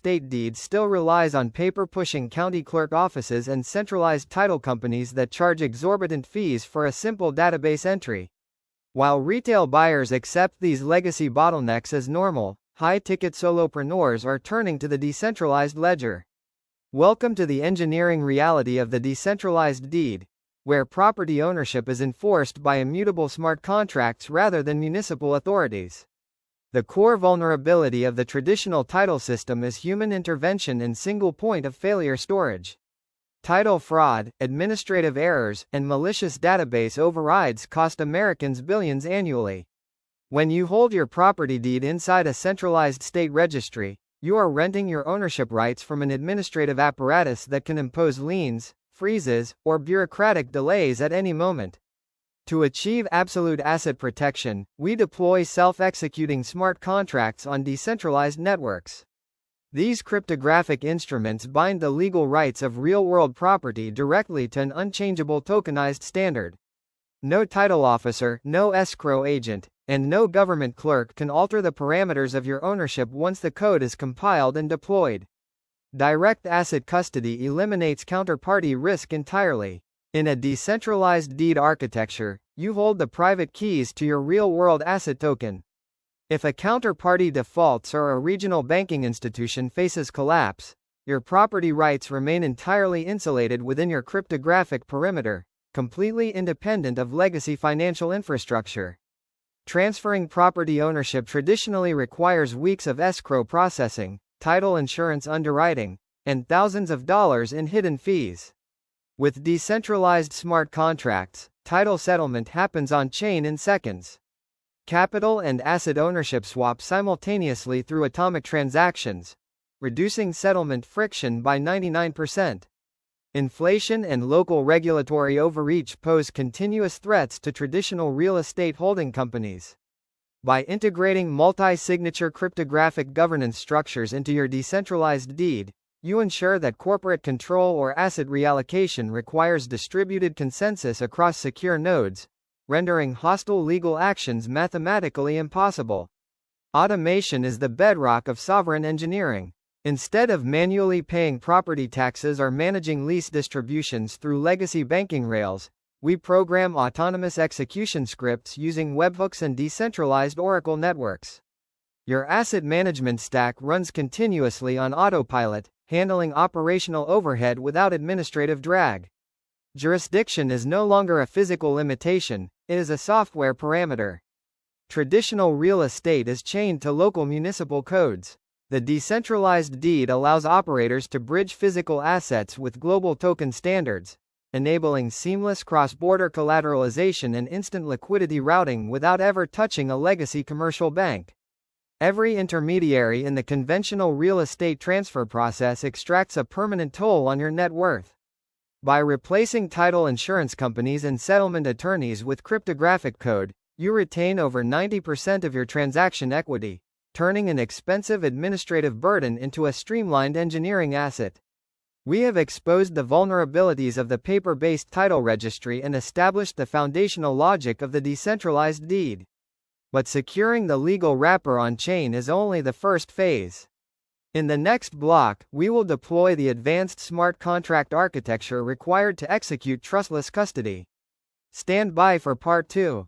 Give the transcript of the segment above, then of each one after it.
estate deed still relies on paper-pushing county clerk offices and centralized title companies that charge exorbitant fees for a simple database entry. While retail buyers accept these legacy bottlenecks as normal, high-ticket solopreneurs are turning to the decentralized ledger. Welcome to the engineering reality of the decentralized deed, where property ownership is enforced by immutable smart contracts rather than municipal authorities. The core vulnerability of the traditional title system is human intervention and single point of failure storage. Title fraud, administrative errors, and malicious database overrides cost Americans billions annually. When you hold your property deed inside a centralized state registry, you are renting your ownership rights from an administrative apparatus that can impose liens, freezes, or bureaucratic delays at any moment. To achieve absolute asset protection, we deploy self-executing smart contracts on decentralized networks. These cryptographic instruments bind the legal rights of real-world property directly to an unchangeable tokenized standard. No title officer, no escrow agent, and no government clerk can alter the parameters of your ownership once the code is compiled and deployed. Direct asset custody eliminates counterparty risk entirely. In a decentralized deed architecture, you hold the private keys to your real-world asset token. If a counterparty defaults or a regional banking institution faces collapse, your property rights remain entirely insulated within your cryptographic perimeter, completely independent of legacy financial infrastructure. Transferring property ownership traditionally requires weeks of escrow processing, title insurance underwriting, and thousands of dollars in hidden fees. With decentralized smart contracts, title settlement happens on-chain in seconds. Capital and asset ownership swap simultaneously through atomic transactions, reducing settlement friction by 99%. Inflation and local regulatory overreach pose continuous threats to traditional real estate holding companies. By integrating multi-signature cryptographic governance structures into your decentralized deed, you ensure that corporate control or asset reallocation requires distributed consensus across secure nodes, rendering hostile legal actions mathematically impossible. Automation is the bedrock of sovereign engineering. Instead of manually paying property taxes or managing lease distributions through legacy banking rails, we program autonomous execution scripts using webhooks and decentralized Oracle networks. Your asset management stack runs continuously on autopilot, handling operational overhead without administrative drag. Jurisdiction is no longer a physical limitation, it is a software parameter. Traditional real estate is chained to local municipal codes. The decentralized deed allows operators to bridge physical assets with global token standards, enabling seamless cross-border collateralization and instant liquidity routing without ever touching a legacy commercial bank. Every intermediary in the conventional real estate transfer process extracts a permanent toll on your net worth. By replacing title insurance companies and settlement attorneys with cryptographic code, you retain over 90% of your transaction equity, turning an expensive administrative burden into a streamlined engineering asset. We have exposed the vulnerabilities of the paper-based title registry and established the foundational logic of the decentralized deed. But securing the legal wrapper on-chain is only the first phase. In the next block, we will deploy the advanced smart contract architecture required to execute trustless custody. Stand by for Part 2.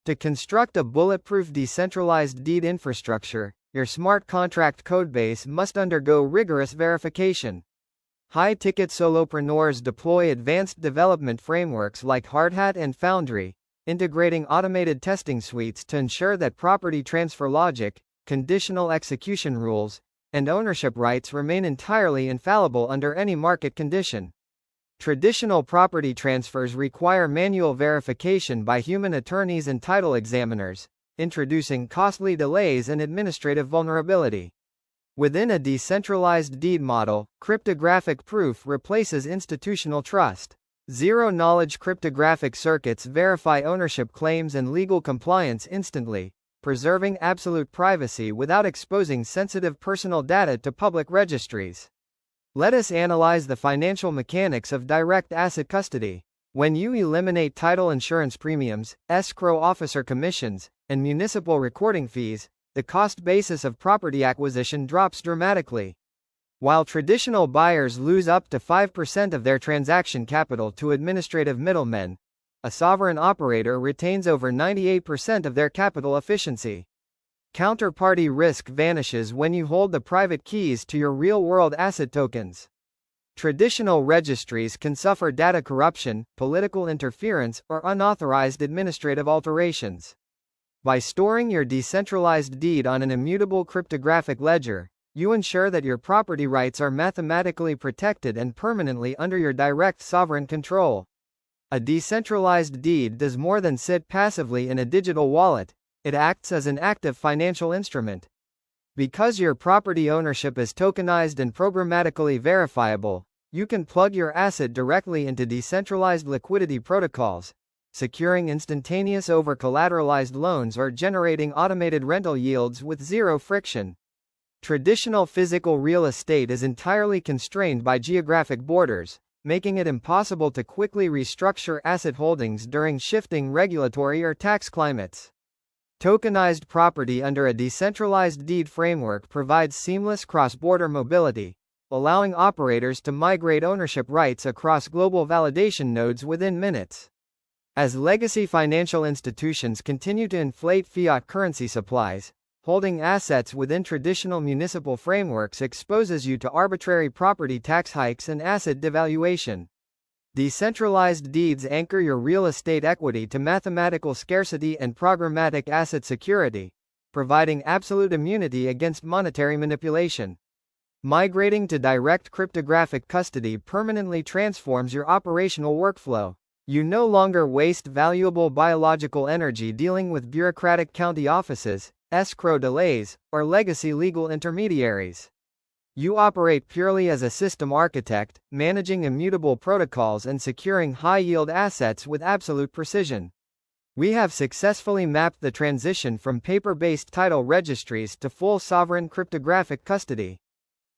To construct a bulletproof decentralized deed infrastructure, your smart contract codebase must undergo rigorous verification. High-ticket solopreneurs deploy advanced development frameworks like Hardhat and Foundry, integrating automated testing suites to ensure that property transfer logic, conditional execution rules, and ownership rights remain entirely infallible under any market condition. Traditional property transfers require manual verification by human attorneys and title examiners, introducing costly delays and administrative vulnerability. Within a decentralized deed model, cryptographic proof replaces institutional trust. Zero-knowledge cryptographic circuits verify ownership claims and legal compliance instantly, preserving absolute privacy without exposing sensitive personal data to public registries. Let us analyze the financial mechanics of direct asset custody. When you eliminate title insurance premiums, escrow officer commissions, and municipal recording fees, the cost basis of property acquisition drops dramatically. While traditional buyers lose up to 5% of their transaction capital to administrative middlemen, a sovereign operator retains over 98% of their capital efficiency. Counterparty risk vanishes when you hold the private keys to your real-world asset tokens. Traditional registries can suffer data corruption, political interference, or unauthorized administrative alterations. By storing your decentralized deed on an immutable cryptographic ledger, you ensure that your property rights are mathematically protected and permanently under your direct sovereign control. A decentralized deed does more than sit passively in a digital wallet, it acts as an active financial instrument. Because your property ownership is tokenized and programmatically verifiable, you can plug your asset directly into decentralized liquidity protocols, securing instantaneous over-collateralized loans or generating automated rental yields with zero friction. Traditional physical real estate is entirely constrained by geographic borders, making it impossible to quickly restructure asset holdings during shifting regulatory or tax climates. Tokenized property under a decentralized deed framework provides seamless cross-border mobility, allowing operators to migrate ownership rights across global validation nodes within minutes. As legacy financial institutions continue to inflate fiat currency supplies, holding assets within traditional municipal frameworks exposes you to arbitrary property tax hikes and asset devaluation. Decentralized deeds anchor your real estate equity to mathematical scarcity and programmatic asset security, providing absolute immunity against monetary manipulation. Migrating to direct cryptographic custody permanently transforms your operational workflow. You no longer waste valuable biological energy dealing with bureaucratic county offices, escrow delays, or legacy legal intermediaries. You operate purely as a system architect, managing immutable protocols and securing high-yield assets with absolute precision. We have successfully mapped the transition from paper-based title registries to full sovereign cryptographic custody.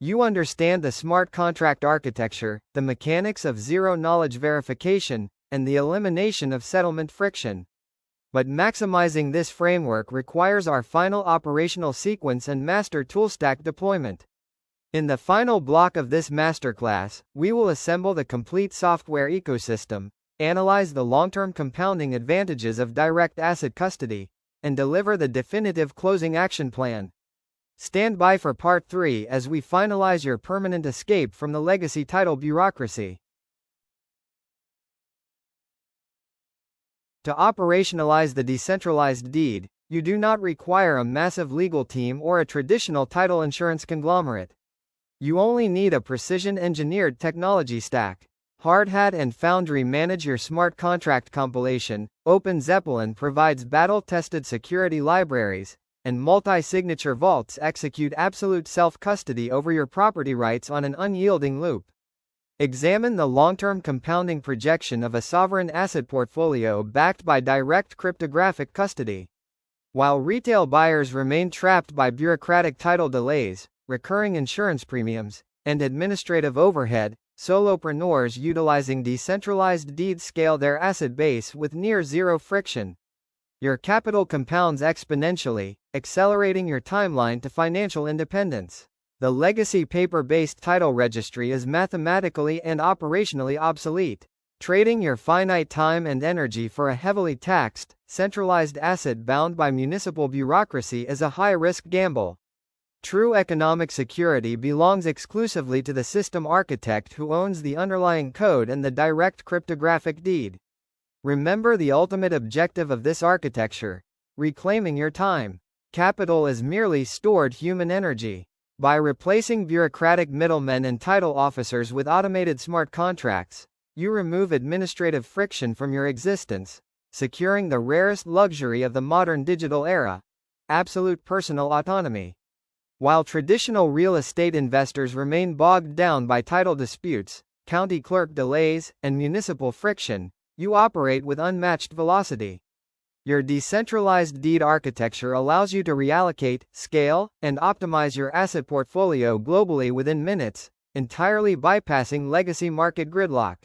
You understand the smart contract architecture, the mechanics of zero-knowledge verification, and the elimination of settlement friction. But maximizing this framework requires our final operational sequence and master toolstack deployment. In the final block of this masterclass, we will assemble the complete software ecosystem, analyze the long-term compounding advantages of direct asset custody, and deliver the definitive closing action plan. Stand by for Part 3 as we finalize your permanent escape from the legacy title bureaucracy. To operationalize the decentralized deed, you do not require a massive legal team or a traditional title insurance conglomerate. You only need a precision-engineered technology stack. Hardhat and Foundry manage your smart contract compilation, OpenZeppelin provides battle-tested security libraries, and multi-signature vaults execute absolute self-custody over your property rights on an unyielding loop. Examine the long-term compounding projection of a sovereign asset portfolio backed by direct cryptographic custody. While retail buyers remain trapped by bureaucratic title delays, recurring insurance premiums, and administrative overhead, solopreneurs utilizing decentralized deeds scale their asset base with near zero friction. Your capital compounds exponentially, accelerating your timeline to financial independence. The legacy paper-based title registry is mathematically and operationally obsolete. Trading your finite time and energy for a heavily taxed, centralized asset bound by municipal bureaucracy is a high-risk gamble. True economic security belongs exclusively to the system architect who owns the underlying code and the direct cryptographic deed. Remember the ultimate objective of this architecture: reclaiming your time. Capital is merely stored human energy. By replacing bureaucratic middlemen and title officers with automated smart contracts, you remove administrative friction from your existence, securing the rarest luxury of the modern digital era: absolute personal autonomy. While traditional real estate investors remain bogged down by title disputes, county clerk delays, and municipal friction, you operate with unmatched velocity. Your decentralized deed architecture allows you to reallocate, scale, and optimize your asset portfolio globally within minutes, entirely bypassing legacy market gridlock.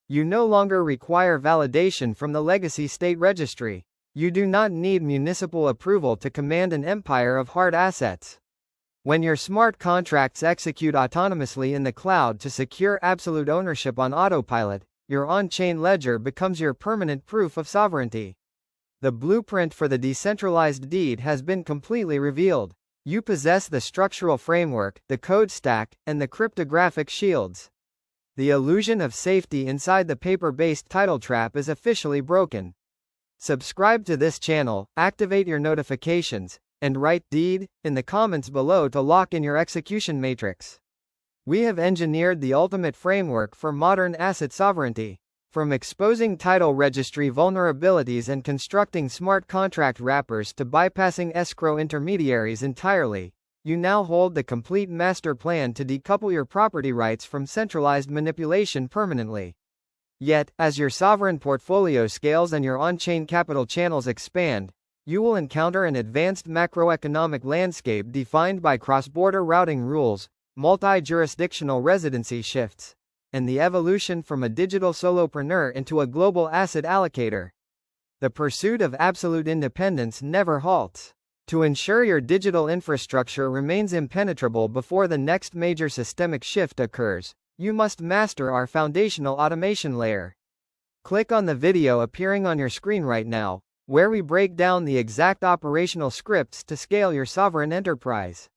You no longer require validation from the legacy state registry. You do not need municipal approval to command an empire of hard assets. When your smart contracts execute autonomously in the cloud to secure absolute ownership on autopilot, your on-chain ledger becomes your permanent proof of sovereignty. The blueprint for the decentralized deed has been completely revealed. You possess the structural framework, the code stack, and the cryptographic shields. The illusion of safety inside the paper-based title trap is officially broken. Subscribe to this channel, activate your notifications, and write "deed" in the comments below to lock in your execution matrix. We have engineered the ultimate framework for modern asset sovereignty. From exposing title registry vulnerabilities and constructing smart contract wrappers to bypassing escrow intermediaries entirely, you now hold the complete master plan to decouple your property rights from centralized manipulation permanently. Yet, as your sovereign portfolio scales and your on-chain capital channels expand, you will encounter an advanced macroeconomic landscape defined by cross-border routing rules, multi-jurisdictional residency shifts, and the evolution from a digital solopreneur into a global asset allocator. The pursuit of absolute independence never halts. To ensure your digital infrastructure remains impenetrable before the next major systemic shift occurs, you must master our foundational automation layer. Click on the video appearing on your screen right now, where we break down the exact operational scripts to scale your sovereign enterprise.